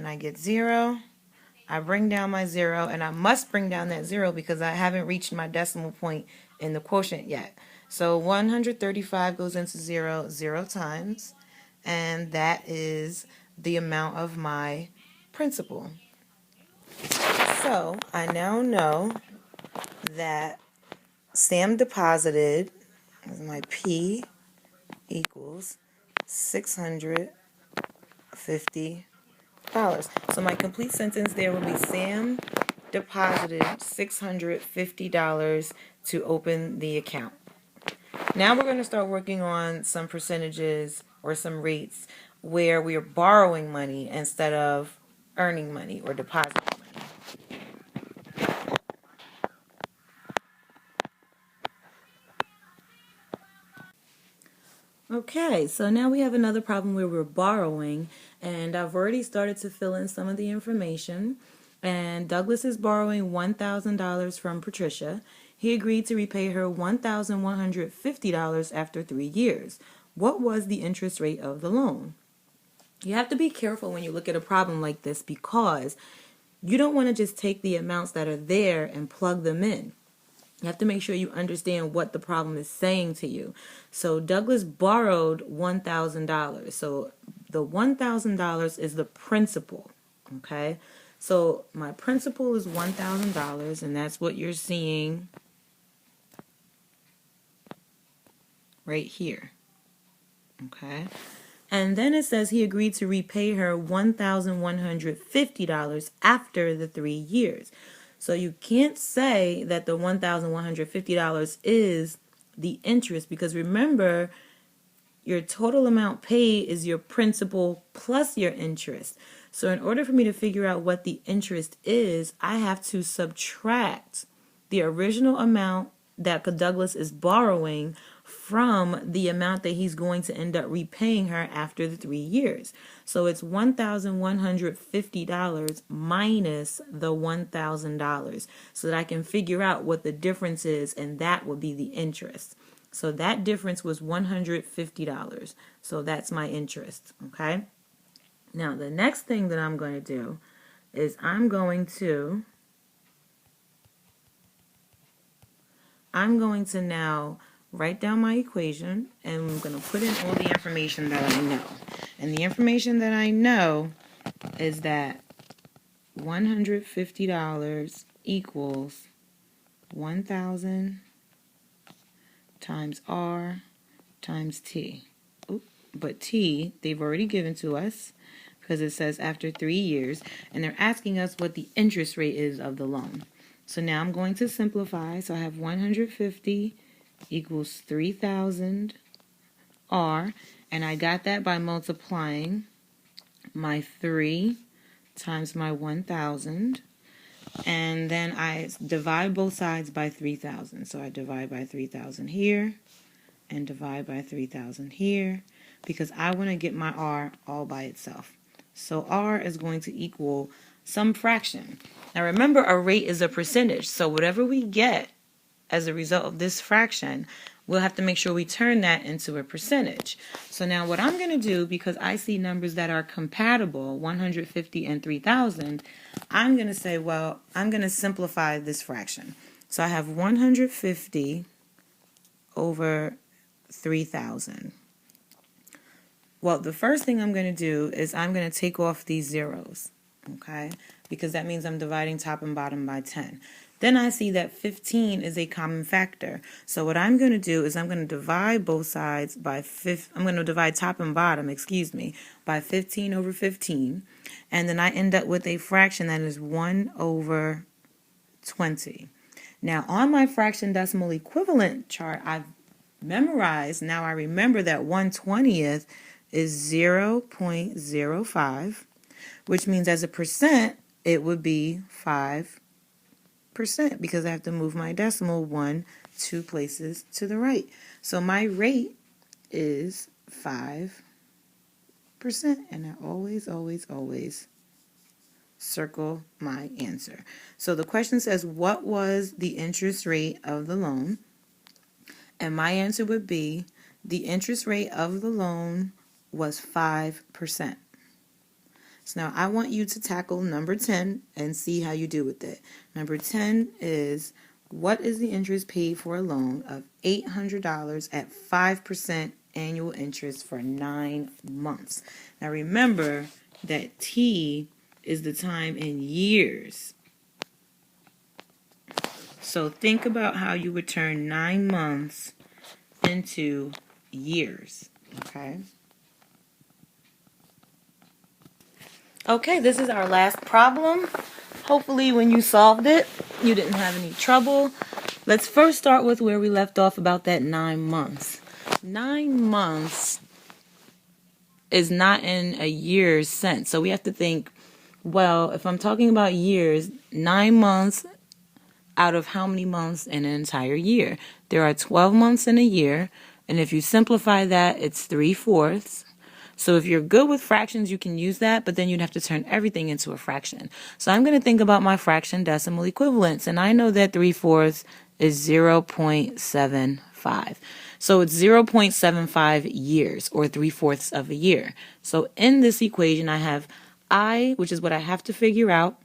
I get 0. I bring down my 0, and I must bring down that 0 because I haven't reached my decimal point in the quotient yet. So 135 goes into 0 0 times, and that is the amount of my principal. So I now know that Sam deposited, my P equals $650. So my complete sentence there will be Sam deposited $650 to open the account. Now we're going to start working on some percentages or some rates where we are borrowing money instead of earning money or depositing money. Okay, so now we have another problem where we're borrowing, and I've already started to fill in some of the information. And Douglas is borrowing $1,000 from Patricia. He agreed to repay her $1,150 after 3 years. What was the interest rate of the loan? You have to be careful when you look at a problem like this because you don't want to just take the amounts that are there and plug them in. You have to make sure you understand what the problem is saying to you. So Douglas borrowed $1,000. So the $1,000 is the principal, okay? So my principal is $1,000, and that's what you're seeing right here, okay? And then it says he agreed to repay her $1,150 after the 3 years. So you can't say that the $1,150 is the interest because remember, your total amount paid is your principal plus your interest. So in order for me to figure out what the interest is, I have to subtract the original amount that Douglas is borrowing from the amount that he's going to end up repaying her after the 3 years. So it's $1,150 minus the $1,000 so that I can figure out what the difference is, and that will be the interest. So that difference was $150. So that's my interest, okay? Now the next thing that I'm going to do is I'm going to now write down my equation, and I'm going to put in all the information that I know. And the information that I know is that $150 equals 1,000 times R times T. But T, they've already given to us because it says after 3 years, and they're asking us what the interest rate is of the loan. So now I'm going to simplify. So I have 150 equals 3,000 R, and I got that by multiplying my 3 times my 1,000, and then I divide both sides by 3,000. So I divide by 3,000 here and divide by 3,000 here because I want to get my R all by itself. So R is going to equal some fraction. Now remember, a rate is a percentage, so whatever we get as a result of this fraction, we'll have to make sure we turn that into a percentage. So now what I'm going to do, because I see numbers that are compatible, 150 and 3,000, I'm going to say, well, I'm going to simplify this fraction. So I have 150 over 3,000. Well, the first thing I'm going to do is I'm going to take off these zeros, okay? Because that means I'm dividing top and bottom by 10. Then I see that 15 is a common factor. So what I'm going to do is I'm going to divide both sides by I'm going to divide top and bottom, by 15 over 15. And then I end up with a fraction that is 1 over 20. Now on my fraction decimal equivalent chart, I've memorized, now I remember that 1/20th is 0.05, which means as a percent, it would be 5%, because I have to move my decimal 2 places to the right. So my rate is 5%, and I always circle my answer. So the question says, what was the interest rate of the loan? And my answer would be, the interest rate of the loan was 5%. So now I want you to tackle number 10 and see how you do with it. Number 10 is, what is the interest paid for a loan of $800 at 5% annual interest for 9 months? Now remember that T is the time in years. So think about how you would turn 9 months into years, okay? Okay, this is our last problem. Hopefully when you solved it, you didn't have any trouble. Let's first start with where we left off about that 9 months. 9 months is not in a year's sense. So we have to think, well, if I'm talking about years, 9 months out of how many months in an entire year? There are 12 months in a year, and if you simplify that, it's 3/4. So if you're good with fractions, you can use that, but then you'd have to turn everything into a fraction. So I'm going to think about my fraction decimal equivalents, and I know that 3/4 is 0.75. So it's 0.75 years, or 3/4 of a year. So in this equation, I have I, which is what I have to figure out,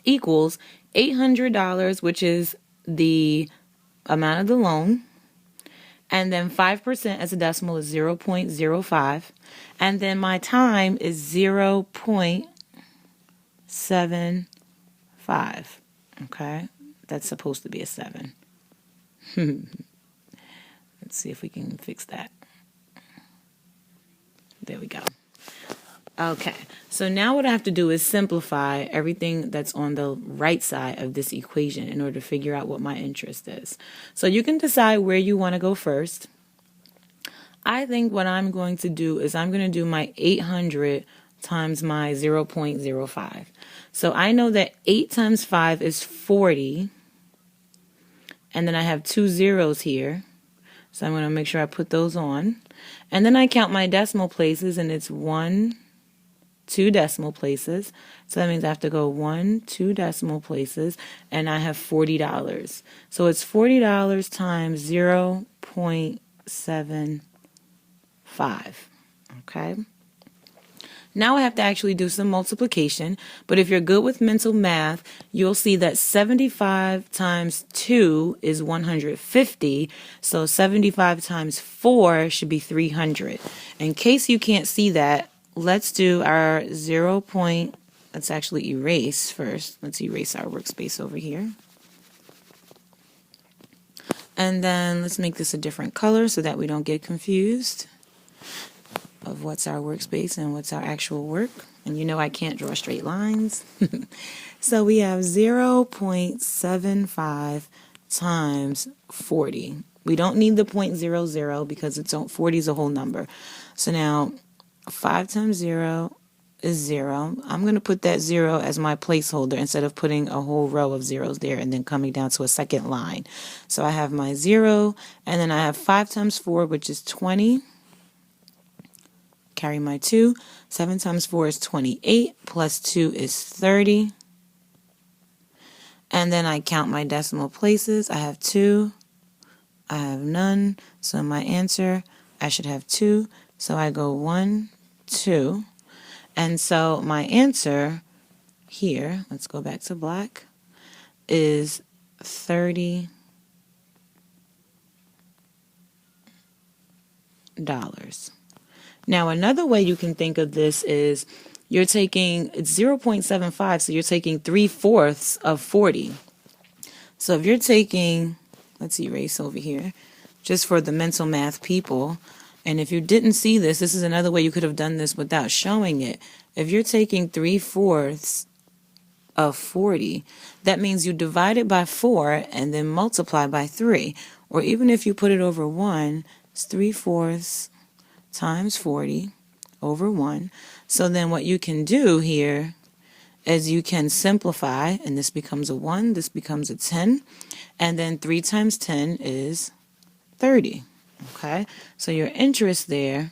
equals $800, which is the amount of the loan, and then 5% as a decimal is 0.05, and then my time is 0.75. Okay, that's supposed to be a 7. Let's see if we can fix that. There we go. Okay, so now what I have to do is simplify everything that's on the right side of this equation in order to figure out what my interest is. So you can decide where you want to go first. I think what I'm going to do is I'm going to do my 800 times my 0.05. So I know that 8 times 5 is 40, and then I have 2 zeros here. So I'm going to make sure I put those on. And then I count my decimal places, and it's 1, 2 decimal places. So that means I have to go 1, 2 decimal places, and I have $40. So it's $40 times 0.75. Okay. Now I have to actually do some multiplication, but if you're good with mental math, you'll see that 75 times 2 is 150, so 75 times 4 should be 300. In case you can't see that, let's do our 0. Let's actually erase first. Let's erase our workspace over here. And then let's make this a different color so that we don't get confused of what's our workspace and what's our actual work. And you know I can't draw straight lines. So we have 0.75 times 40. We don't need the 0.00 because 40 is a whole number. So now 5 times 0 is 0. I'm going to put that 0 as my placeholder instead of putting a whole row of zeros there and then coming down to a second line. So I have my 0, and then I have 5 times 4, which is 20. Carry my 2. 7 times 4 is 28, plus 2 is 30. And then I count my decimal places. I have 2. I have none. So my answer, I should have 2. So I go 1, 2. And so my answer here, let's go back to black, is $30. Now another way you can think of this is you're taking, it's 0.75, so you're taking 3/4 of 40. So if you're taking, let's erase over here, just for the mental math people, and if you didn't see this, this is another way you could have done this without showing it. If you're taking 3/4 of 40, that means you divide it by 4 and then multiply by 3. Or even if you put it over 1, it's 3/4 times 40 over 1. So then what you can do here is you can simplify, and this becomes a 1, this becomes a 10, and then 3 times 10 is 30. Okay, so your interest there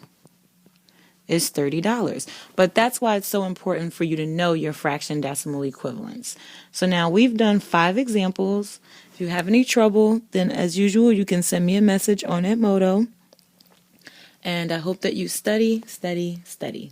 is $30. But that's why it's so important for you to know your fraction decimal equivalents. So now we've done 5 examples. If you have any trouble, then as usual, you can send me a message on Edmodo. And I hope that you study, study, study.